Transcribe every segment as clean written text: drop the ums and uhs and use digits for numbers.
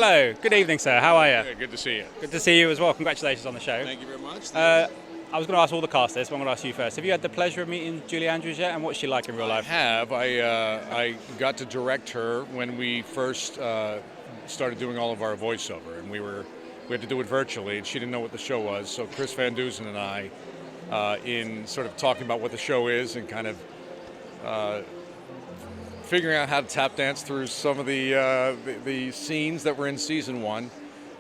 Hello, good evening, sir. How are you? Yeah, good to see you. Good to see you as well. Congratulations on the show. Thank you very much. I was going to ask all the cast this, but I'm going to ask you first. Have you had the pleasure of meeting Julie Andrews yet, and what's she like in real life? I got to direct her when we first started doing all of our voiceover, and we had to do it virtually, and she didn't know what the show was. So Chris Van Dusen and I, in sort of talking about what the show is and kind of figuring out how to tap dance through some of the scenes that were in season one.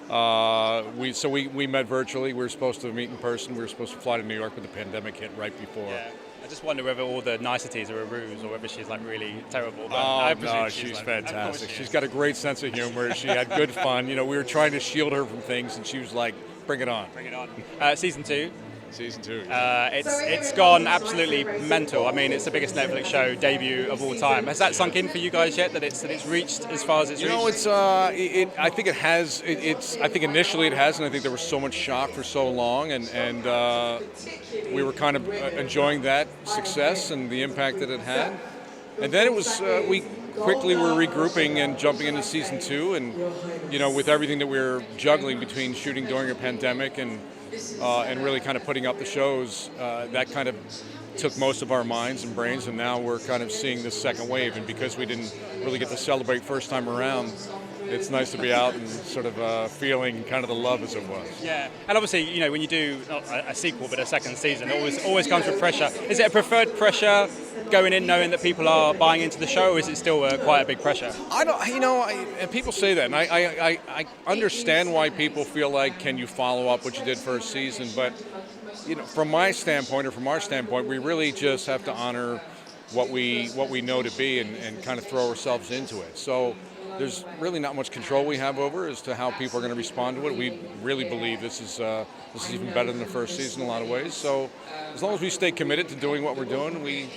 We met virtually. We were supposed to meet in person. We were supposed to fly to New York, but the pandemic hit right before. Yeah. I just wonder whether all the niceties are a ruse or whether she's like really terrible. But oh no, she's like, fantastic. She's got a great sense of humor. She had good fun. You know, we were trying to shield her from things, and she was like, "Bring it on." Bring it on. Season 2. Season 2. It's gone absolutely mental. I mean, it's the biggest Netflix show debut of all time. Has that sunk in for you guys yet? That it's reached as far as it's reached? You know, I think it has. I think initially it has, and I think there was so much shock for so long, and we were kind of enjoying that success and the impact that it had. And then it was we quickly were regrouping and jumping into season 2, and you know, with everything that we were juggling between shooting during a pandemic and really kind of putting up the shows, that kind of took most of our minds and brains, and now we're kind of seeing this second wave. And because we didn't really get to celebrate first time around, it's nice to be out and sort of feeling kind of the love as it was. Yeah, and obviously, you know, when you do not a sequel but a second season, it always comes with pressure. Is it a preferred pressure going in knowing that people are buying into the show, or is it still quite a big pressure? I don't, you know, and people say that, and I understand why people feel like, can you follow up what you did first season? But you know, from my standpoint or from our standpoint, we really just have to honor what we know to be and kind of throw ourselves into it. So there's really not much control we have over as to how people are going to respond to it. We really believe this is even better than the first season in a lot of ways. So as long as we stay committed to doing what we're doing, we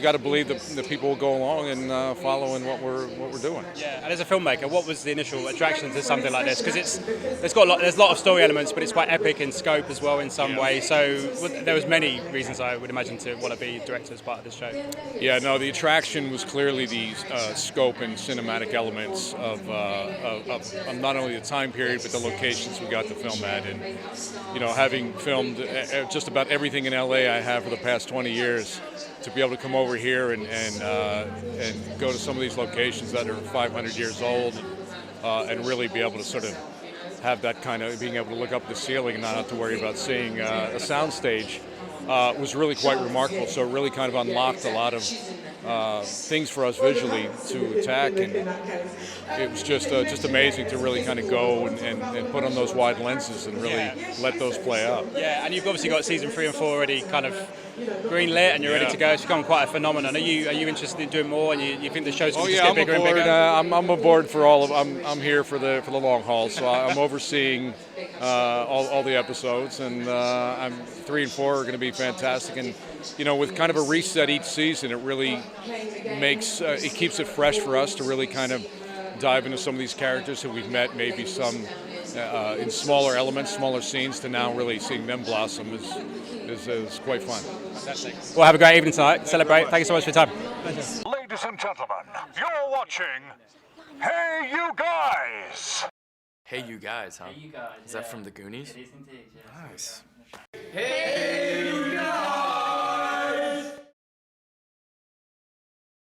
got to believe that people will go along and follow in what we're doing. Yeah, and as a filmmaker, what was the initial attraction to something like this? Because there's a lot of story elements, but it's quite epic in scope as well in some way. So there was many reasons I would imagine to want to be director as part of this show. Yeah, no, the attraction was clearly the scope and cinematic elements of not only the time period but the locations we got to film at, and you know, having filmed just about everything in LA I have for the past 20 years, to be able to come over here and go to some of these locations that are 500 years old, and really be able to sort of have that kind of being able to look up at the ceiling and not have to worry about seeing a sound stage was really quite remarkable. So it really kind of unlocked a lot of things for us visually to attack, and it was just amazing to really kind of go and put on those wide lenses and really let those play out. Yeah, and you've obviously got season 3 and 4 already kind of green-lit and you're ready to go. It's become quite a phenomenon. Are you interested in doing more, and you think the show's going to get bigger and bigger? I'm aboard for all of. I'm here for the long haul, so I'm overseeing all the episodes, and 3 and 4 are going to be fantastic. And you know, with kind of a reset each season, it really makes it keeps it fresh for us to really kind of dive into some of these characters who we've met, maybe some in smaller elements, smaller scenes, to now really seeing them blossom is quite fun. Fantastic. Well, have a great evening tonight. Celebrate. Thank you so much for your time. Ladies and gentlemen, you're watching Hey You Guys! Hey You Guys, huh? Hey You Guys. Is that from the Goonies? It is indeed, yeah. Nice. Hey You Guys!